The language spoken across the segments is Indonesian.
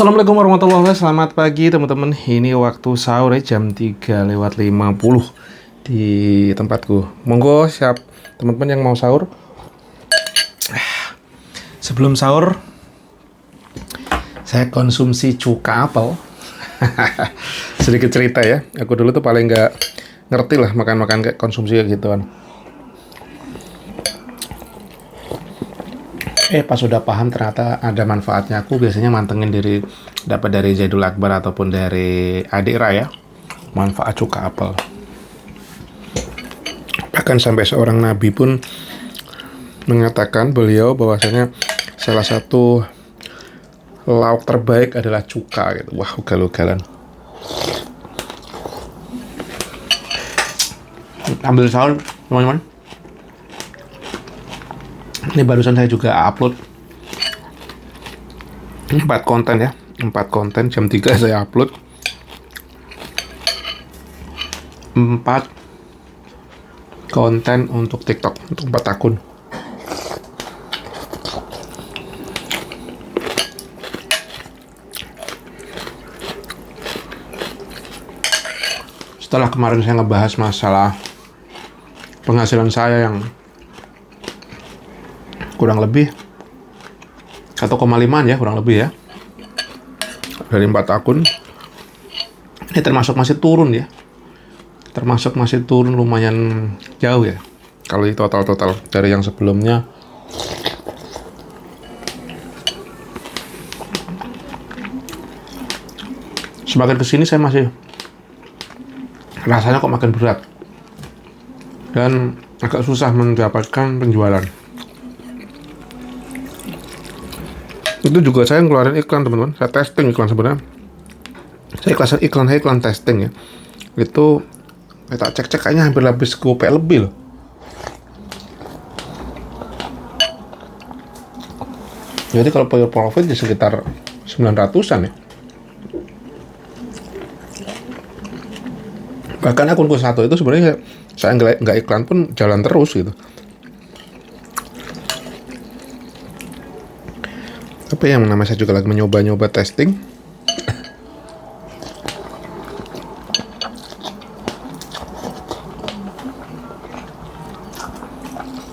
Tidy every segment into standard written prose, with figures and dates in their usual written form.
Assalamualaikum warahmatullahi wabarakatuh. Selamat pagi teman-teman. Ini waktu sahur ya, jam 3:50 di tempatku. Monggo siap teman-teman yang mau sahur. Sebelum sahur saya konsumsi cuka apel. Sedikit cerita ya. Aku dulu tuh paling nggak ngerti lah makan-makan kayak konsumsi kayak gituan. Pas sudah paham ternyata ada manfaatnya. Aku biasanya mantengin dapat dari Zaidul Akbar ataupun dari Adik Raya manfaat cuka apel. Bahkan sampai seorang nabi pun mengatakan beliau bahwasanya salah satu lauk terbaik adalah cuka gitu. Wah, ugal-ugalan. Ambil sahur teman-teman. Ini barusan saya juga upload 4 konten ya. 4 konten jam 3 saya upload 4 konten untuk TikTok, untuk 4 akun. Setelah kemarin saya ngebahas masalah penghasilan saya yang kurang lebih 1,5 ya, kurang lebih ya, dari 4 akun. Ini termasuk masih turun ya, termasuk masih turun lumayan jauh ya kalau di total dari yang sebelumnya. Semakin kesini saya masih rasanya kok makin berat dan agak susah mendapatkan penjualan. Itu juga saya ngeluarin iklan teman-teman. Saya testing iklan sebenarnya. Saya iklan testing ya. Itu saya tak cek kayaknya hampir habis GoPay lebih loh. Jadi kalau pure profit di sekitar 900-an ya. Bahkan akunku satu itu sebenarnya saya nggak iklan pun jalan terus gitu. Tapi yang namanya saya juga lagi mencoba testing.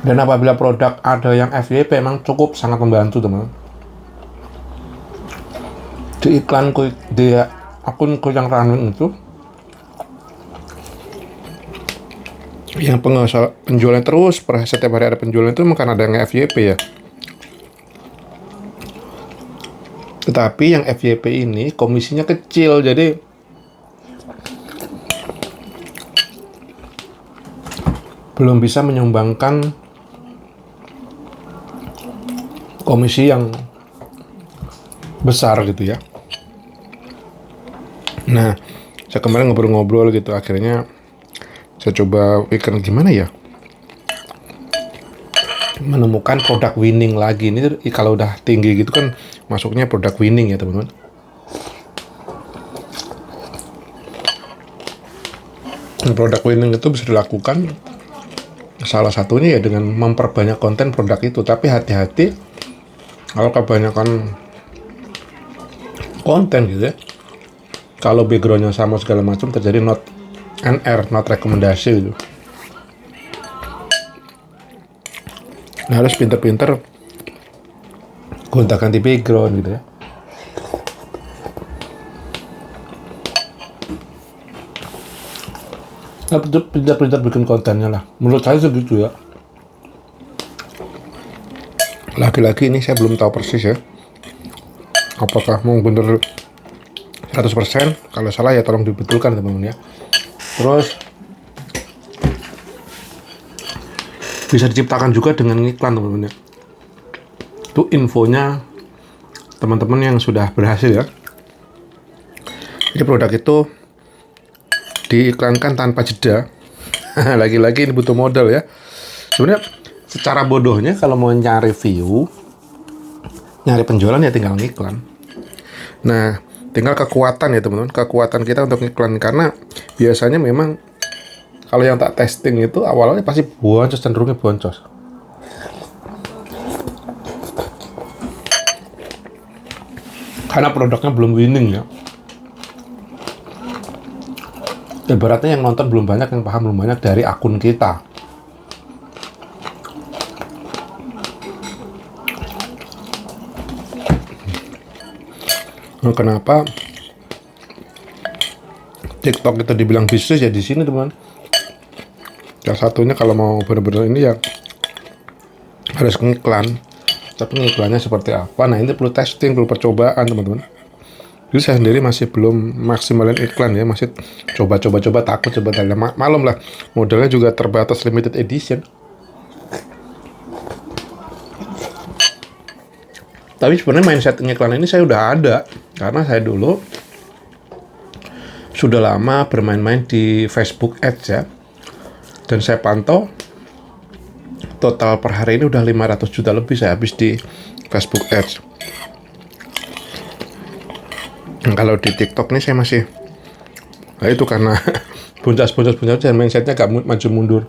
Dan apabila produk ada yang FYP memang cukup sangat membantu teman. Di iklanku, di akunku yang running itu, yang penjualan terus, setiap hari ada penjualan itu mungkin ada yang FYP ya. Tetapi yang FYP ini komisinya kecil, jadi belum bisa menyumbangkan komisi yang besar gitu ya. Nah, saya kemarin ngobrol-ngobrol gitu, akhirnya saya coba pikir gimana ya menemukan produk winning lagi. Ini kalau udah tinggi gitu kan masuknya produk winning ya teman-teman. Produk winning itu bisa dilakukan salah satunya ya dengan memperbanyak konten produk itu. Tapi hati-hati kalau kebanyakan konten gitu ya, kalau backgroundnya sama segala macam terjadi not rekomendasi gitu. Nah, harus pinter-pinter gonta-ganti background gitu ya. Nah, pinter-pinter bikin kontennya lah. Menurut saya segitu ya. Lagi-lagi ini saya belum tahu persis ya. Apakah mau bener 100%? Kalau salah ya tolong dibetulkan teman-teman ya. Terus bisa diciptakan juga dengan iklan teman-teman ya. Itu infonya teman-teman yang sudah berhasil ya. Jadi produk itu diiklankan tanpa jeda. Lagi-lagi ini butuh modal ya. Sebenarnya secara bodohnya kalau mau nyari view, nyari penjualan ya tinggal ngiklan. Nah, tinggal kekuatan ya teman-teman, kekuatan kita untuk iklan. Karena biasanya memang kalau yang tak testing itu awalnya pasti boncos, cenderungnya boncos. karena produknya belum winning ya. Ibaratnya yang nonton belum banyak, yang paham belum banyak dari akun kita. Nah, kenapa TikTok itu dibilang bisnis ya di sini teman. Yang satunya kalau mau benar-benar ini ya harus ngiklan. Tapi ngiklannya seperti apa? Nah ini perlu testing, perlu percobaan teman-teman. Jadi saya sendiri masih belum maksimalin iklan ya, masih coba-coba takut coba tanya malum lah. Modelnya juga terbatas limited edition. Tapi sebenarnya mindset ngiklan ini saya udah ada karena saya dulu sudah lama bermain-main di Facebook Ads ya. Dan saya pantau total per hari ini udah 500 juta lebih saya habis di Facebook Ads. Nah, kalau di TikTok nih saya masih, nah itu karena boncas dan mindsetnya gak maju mundur.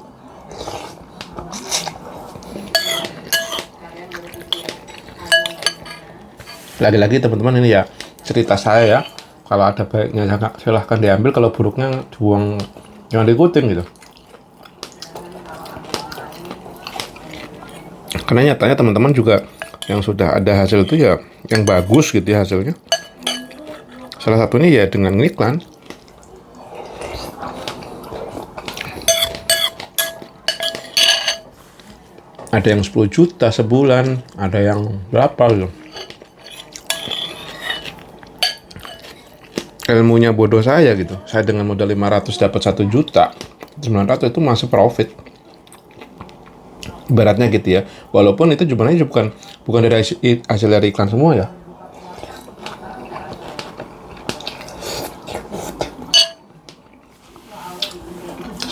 Lagi-lagi teman-teman ini ya cerita saya ya. Kalau ada baiknya silahkan diambil, kalau buruknya buang, jangan diikutin gitu. Karena nyatanya teman-teman juga yang sudah ada hasil itu ya yang bagus gitu ya hasilnya. Salah satunya ya dengan iklan. Ada yang 10 juta sebulan, ada yang berapa gitu. Ilmunya bodoh saya gitu. Saya dengan modal 500 dapat 1 juta, 900 itu masih profit. Ibaratnya gitu ya. Walaupun itu sebenarnya bukan dari hasil dari iklan semua ya.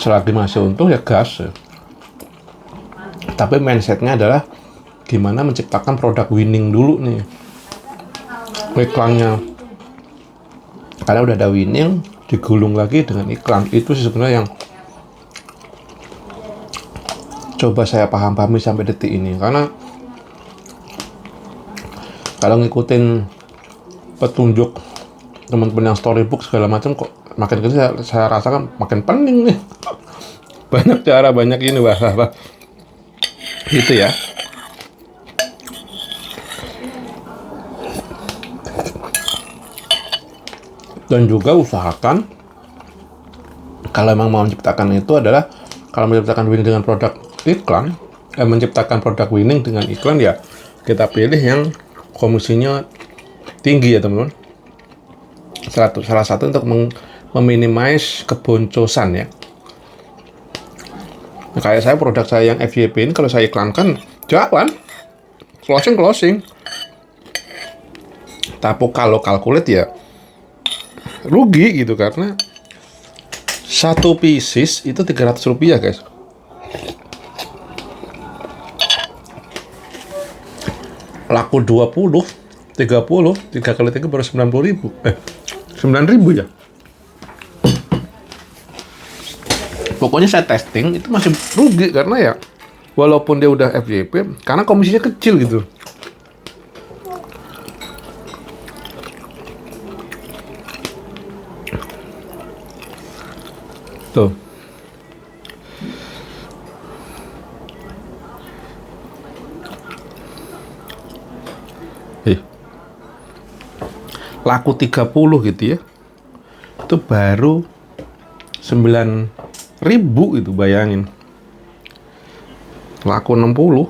Selagi masih untung ya gas ya. Tapi mindsetnya adalah gimana menciptakan produk winning dulu nih. Iklannya karena udah ada winning, digulung lagi dengan iklan. Itu sih sebenarnya yang coba saya pahami sampai detik ini. Karena kalau ngikutin petunjuk teman-teman yang storybook segala macam, kok makin kesini saya rasakan makin pening nih. Banyak cara, banyak ini wah gitu ya. Dan juga usahakan kalau memang mau menciptakan itu adalah kalau menciptakan winning dengan produk iklan, menciptakan produk winning dengan iklan ya kita pilih yang komisinya tinggi ya teman-teman. Salah satu untuk meminimais keboncosan ya. Nah, kayak saya produk saya yang FYP ini kalau saya iklankan jalan closing. Tapi kalau kalkulat ya rugi gitu karena satu pieces itu 300 rupiah guys. Laku 20, 30, 3 kali 3 baru 90 ribu. 9 ribu ya. Pokoknya saya testing itu masih rugi karena ya walaupun dia udah FYP karena komisinya kecil gitu. Tuh. Laku 30 gitu ya. Itu baru 9 ribu itu bayangin. Laku 60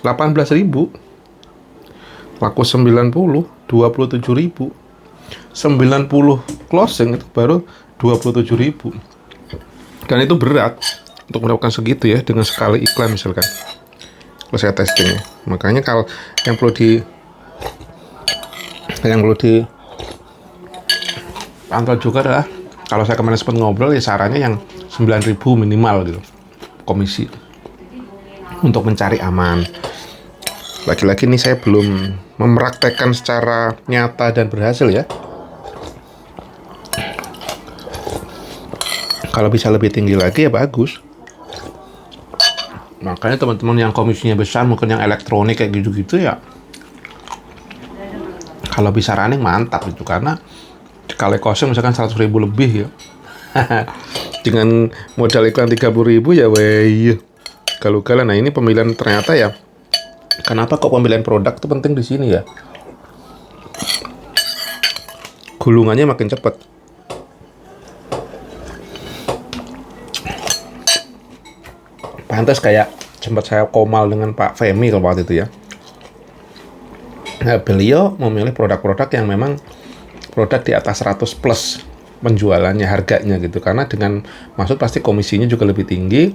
18 ribu. Laku 90 27 ribu. 90 closing itu baru 27 ribu. Dan itu berat untuk mendapatkan segitu ya dengan sekali iklan misalkan. Kalau saya testing ya. Makanya kalau yang perlu dipantau juga adalah kalau saya kemarin sempat ngobrol ya sarannya yang 9.000 minimal gitu komisi untuk mencari aman. Lagi-lagi ini saya belum mempraktekkan secara nyata dan berhasil ya. Kalau bisa lebih tinggi lagi ya bagus. Makanya teman-teman yang komisinya besar mungkin yang elektronik kayak gitu-gitu ya Kalau bisa running mantap itu, karena kalau kosong misalkan 100.000 lebih ya. Dengan modal iklan 30.000 ya weh. Kalau kalian, nah ini pemilihan ternyata ya. Kenapa kok pemilihan produk itu penting di sini ya? Gulungannya makin cepat. Pantas kayak sempat saya komal dengan Pak Femi kalau waktu itu ya. Nah, beliau memilih produk-produk yang memang produk di atas 100 plus penjualannya, harganya gitu. Karena dengan maksud pasti komisinya juga lebih tinggi,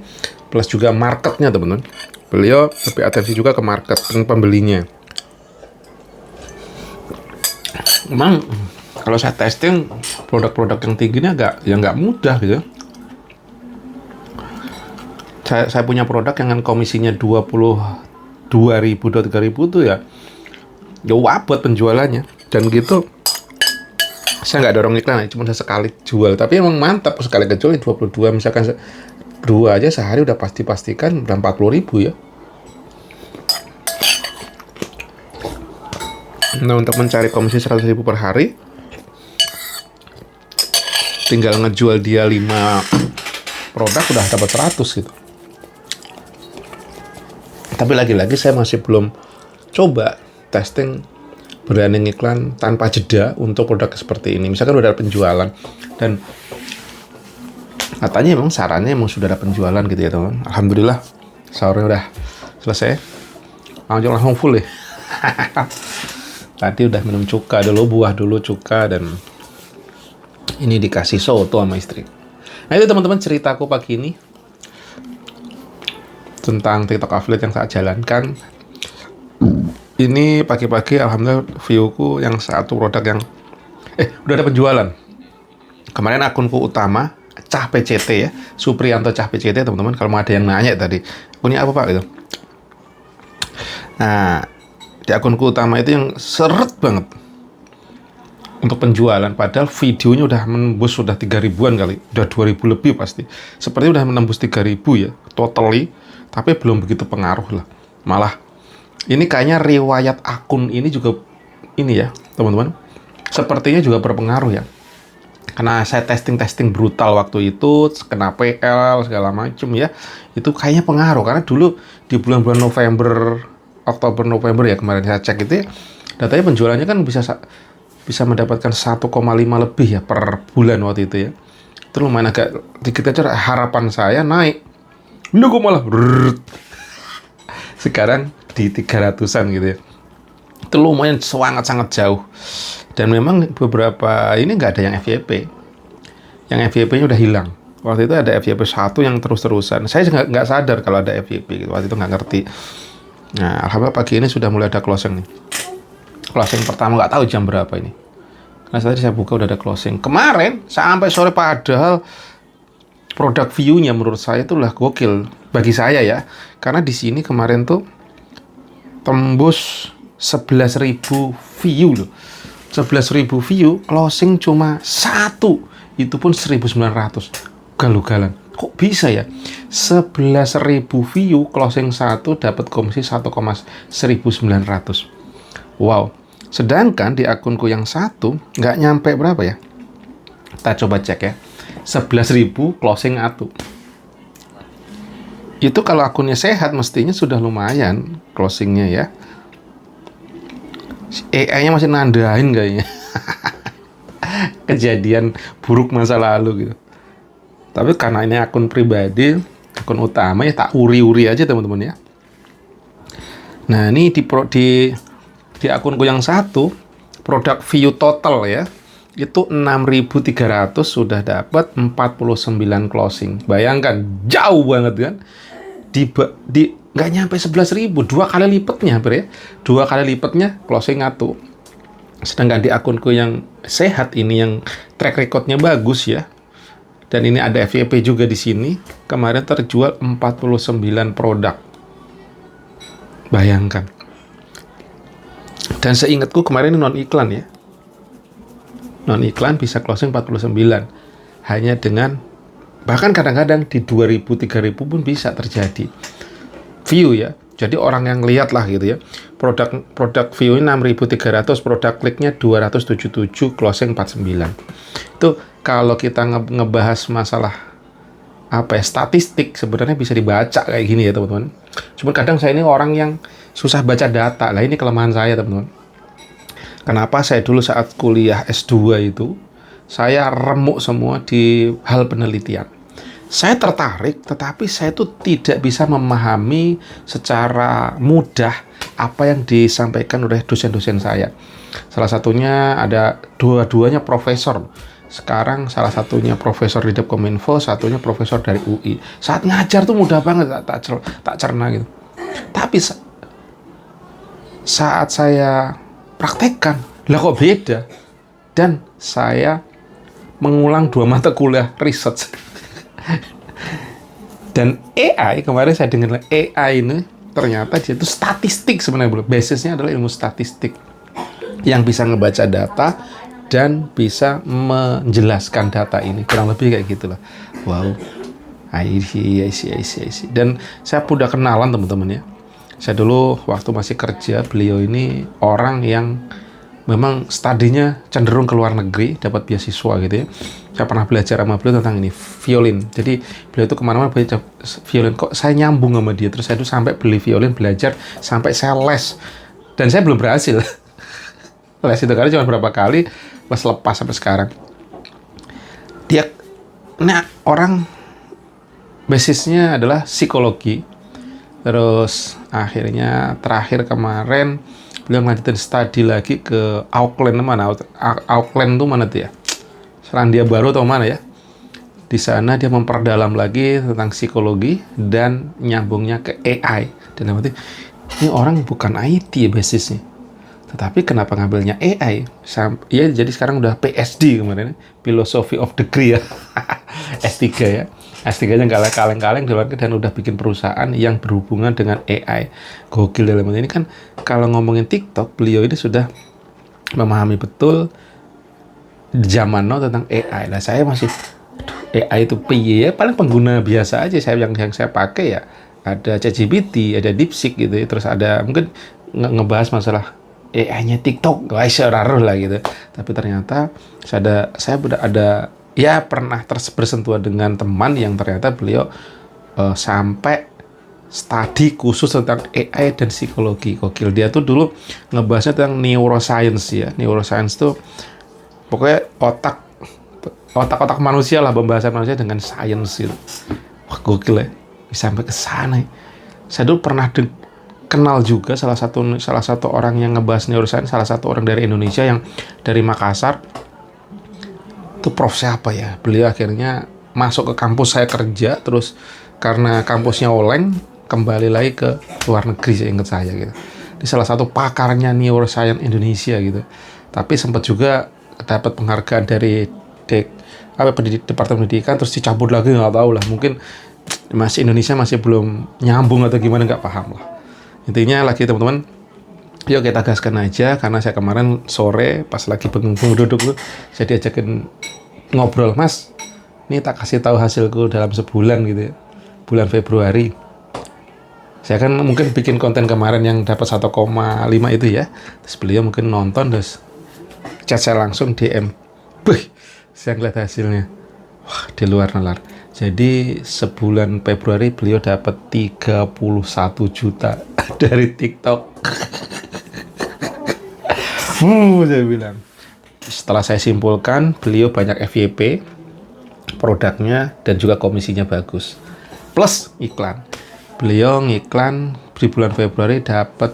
plus juga marketnya teman-teman. Beliau lebih atensi juga ke market pembelinya. Memang kalau saya testing produk-produk yang tinggi ini nggak mudah gitu. Saya punya produk yang komisinya 22.000, 23.000 tuh ya wabot penjualannya. Dan gitu saya nggak dorong iklan, cuma sekali jual. Tapi emang mantap, sekali kejual 22, misalkan 2 aja sehari udah pastikan udah 40.000 ya. Nah, untuk mencari komisi 100.000 per hari, tinggal ngejual dia 5 produk udah dapat 100 gitu. Tapi lagi-lagi saya masih belum coba testing branding iklan tanpa jeda untuk produk seperti ini. Misalkan udah ada penjualan dan katanya emang sarannya emang sudah ada penjualan gitu ya teman. Alhamdulillah sahurnya udah selesai. Langsung full ya. Tadi udah minum cuka dulu, buah dulu, cuka, dan ini dikasih soto sama istri. Nah itu teman-teman ceritaku pagi ini tentang TikTok affiliate yang saya jalankan. Ini pagi-pagi alhamdulillah viewku yang satu produk yang udah ada penjualan. Kemarin akunku utama Cah PCT ya, Supriyanto Cah PCT teman-teman, kalau mau ada yang nanya tadi punya apa Pak gitu. Nah di akunku utama itu yang seret banget untuk penjualan, padahal videonya udah menembus sudah 3.000-an kali, udah 2.000 lebih pasti. Seperti udah menembus 3.000 ya totally, tapi belum begitu pengaruh lah. Malah ini kayaknya riwayat akun ini juga ini ya teman-teman, sepertinya juga berpengaruh ya. Karena saya testing brutal waktu itu, kena PL segala macem ya, itu kayaknya pengaruh. Karena dulu di bulan-bulan November, Oktober, November ya kemarin saya cek itu ya, datanya penjualannya kan bisa mendapatkan 1,5 lebih ya per bulan waktu itu ya. Itu lumayan agak dikit aja, harapan saya naik. Ini kok malah sekarang di 300-an gitu ya. Itu lumayan sangat jauh. Dan memang beberapa ini nggak ada yang FYP. Yang FYP-nya udah hilang. Waktu itu ada FYP 1 yang terus-terusan. Saya nggak sadar kalau ada FYP gitu. Waktu itu nggak ngerti. Nah, alhamdulillah pagi ini sudah mulai ada closing nih. Closing pertama nggak tahu jam berapa ini. Karena tadi saya buka udah ada closing. Kemarin sampai sore, padahal produk view-nya menurut saya itu lah gokil bagi saya ya. Karena di sini kemarin tuh tembus 11.000 view loh. 11.000 view, closing cuma 1. Itu pun 1.900. Galugalan. Kok bisa ya? 11.000 view, closing 1 dapat komisi 1,1900. Wow. Sedangkan di akunku yang satu nggak nyampe berapa ya? Kita coba cek ya. 11.000 closing 1. Itu kalau akunnya sehat mestinya sudah lumayan closingnya ya. AI-nya masih nandain kayaknya. Kejadian buruk masa lalu gitu. Tapi karena ini akun pribadi, akun utama ya tak uri-uri aja teman-teman ya. Nah ini di akunku yang satu, produk view total ya, itu 6.300 sudah dapat 49 closing. Bayangkan, jauh banget kan? Di nggak nyampe 11.000, 2 kali lipatnya hampir ya. 2 kali lipatnya closing 1. Sedangkan di akunku yang sehat ini, yang track recordnya bagus ya, dan ini ada FYP juga di sini, kemarin terjual 49 produk. Bayangkan. Dan seingatku kemarin non iklan ya. Non iklan bisa closing 49. Hanya dengan, bahkan kadang-kadang di 2.000, 3.000 pun bisa terjadi view ya. Jadi orang yang lihat lah gitu ya. produk view 6.300, produk kliknya 277, closing 49. Itu kalau kita ngebahas masalah apa ya, statistik sebenarnya bisa dibaca kayak gini ya teman-teman. Cuma kadang saya ini orang yang susah baca data. Lah ini kelemahan saya teman-teman. Kenapa saya dulu saat kuliah S2 itu saya remuk semua di hal penelitian. Saya tertarik, tetapi saya tuh tidak bisa memahami secara mudah apa yang disampaikan oleh dosen-dosen saya. Salah satunya ada dua-duanya profesor. Sekarang salah satunya profesor di Depkominfo, satunya profesor dari UI. Saat ngajar tuh mudah banget, tak cerna gitu. Tapi saat saya praktekkan, lah kok beda. Dan saya mengulang 2 mata kuliah research. Dan AI, kemarin saya dengar AI ini ternyata dia itu statistik sebenarnya, basisnya adalah ilmu statistik yang bisa ngebaca data dan bisa menjelaskan data ini, kurang lebih kayak gitulah. Wow, I see. Dan saya udah kenalan teman-teman ya. Saya dulu waktu masih kerja, beliau ini orang yang memang studinya cenderung ke luar negeri, dapat beasiswa gitu ya. Saya pernah belajar sama beliau tentang ini, violin. Jadi beliau itu kemana-mana belajar violin. Kok saya nyambung sama dia, terus saya itu sampai beli violin, belajar, sampai saya les. Dan saya belum berhasil. Les itu karena cuma berapa kali, les lepas sampai sekarang. Dia, nah orang basisnya adalah psikologi. Terus akhirnya terakhir kemarin beliau melanjutkan studi lagi ke Auckland. Mana? Auckland tuh mana tuh ya? Selandia Baru atau mana ya? Di sana dia memperdalam lagi tentang psikologi dan nyambungnya ke AI. Dan berarti ini orang bukan IT ya basisnya. Tetapi kenapa ngambilnya AI? Ya jadi sekarang udah PSD kemarin, Philosophy of Degree ya. S3 ya. S3-nya nggak kaleng-kaleng di luar negeri dan udah bikin perusahaan yang berhubungan dengan AI. Gokil dalam ini kan. Kalau ngomongin TikTok, beliau ini sudah memahami betul zaman now tentang AI. Nah, saya masih AI itu piye ya, paling pengguna biasa aja. Saya yang saya pakai ya ada ChatGPT, ada DeepSeek gitu ya. Terus ada mungkin ngebahas masalah AI-nya TikTok, guys, raruh lah gitu. Tapi ternyata saya ada ya pernah bersentuhan dengan teman yang ternyata beliau sampai studi khusus tentang AI dan psikologi. Gokil. Dia tuh dulu ngebahasnya tentang neuroscience ya. Neuroscience tuh pokoknya otak manusia lah, pembahasan manusia dengan science gitu. Wah, gokil ya. Bisa sampai ke sana. Saya dulu pernah kenal juga salah satu orang yang ngebahas neuroscience, salah satu orang dari Indonesia yang dari Makassar. Itu prof siapa ya? Beliau akhirnya masuk ke kampus saya kerja, terus karena kampusnya oleng, kembali lagi ke luar negeri, saya ingat saya gitu. Di salah satu pakarnya neuroscience Indonesia gitu. Tapi sempat juga dapat penghargaan dari Departemen Pendidikan, terus dicabut lagi, nggak tahu lah. Mungkin Indonesia masih belum nyambung atau gimana, nggak paham lah. Intinya lagi teman-teman, yuk kita gaskan aja. Karena saya kemarin sore pas lagi bengong duduk tuh, saya diajakin ngobrol, Mas, ini tak kasih tahu hasilku dalam sebulan gitu ya, bulan Februari. Saya kan mungkin bikin konten kemarin yang dapat 1,5 itu ya. Terus beliau mungkin nonton, terus chat saya langsung DM. Saya ngeliat hasilnya. Wah, di luar nalar. Jadi sebulan Februari beliau dapat 31 juta dari TikTok. Saya bilang. Setelah saya simpulkan, beliau banyak FYP, produknya, dan juga komisinya bagus. Plus iklan. Beliau ngiklan di bulan Februari dapat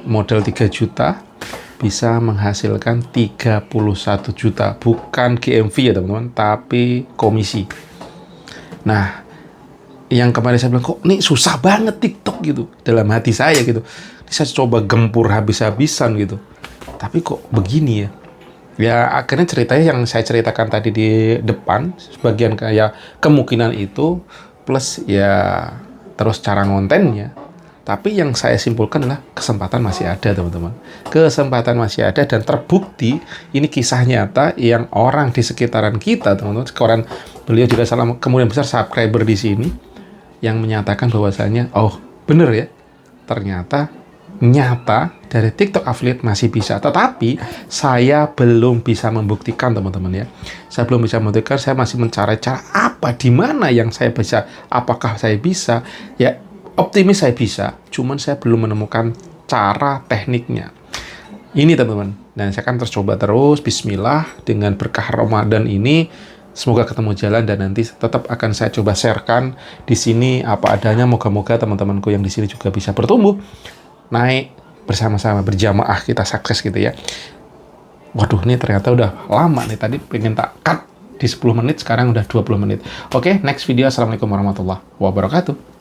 modal 3 juta, bisa menghasilkan 31 juta. Bukan GMV ya teman-teman, tapi komisi. Nah, yang kemarin saya bilang, kok ini susah banget TikTok gitu. Dalam hati saya gitu. Ini saya coba gempur habis-habisan gitu. Tapi kok begini ya? Ya akhirnya ceritanya yang saya ceritakan tadi di depan, sebagian kayak kemungkinan itu, plus ya terus cara ngontennya. Tapi yang saya simpulkan adalah kesempatan masih ada teman-teman. Kesempatan masih ada dan terbukti ini kisah nyata yang orang di sekitaran kita teman-teman. Sekarang beliau juga kemudian besar subscriber di sini yang menyatakan bahwasanya oh bener ya, ternyata nyata dari TikTok affiliate masih bisa. Tetapi saya belum bisa membuktikan, teman-teman ya. Saya belum bisa membuktikan, saya masih mencari cara apa, di mana yang saya bisa. Apakah saya bisa? Ya, optimis saya bisa. Cuman saya belum menemukan cara tekniknya. Ini teman-teman. Dan saya akan terus coba terus. Bismillah, dengan berkah Ramadan ini, semoga ketemu jalan, dan nanti tetap akan saya coba sharekan di sini apa adanya. Moga-moga teman-temanku yang di sini juga bisa bertumbuh, naik bersama-sama, berjamaah kita sukses gitu ya. Waduh, ini ternyata udah lama nih, tadi pengen tak cut di 10 menit, sekarang udah 20 menit. Oke, next video. Assalamualaikum warahmatullahi wabarakatuh.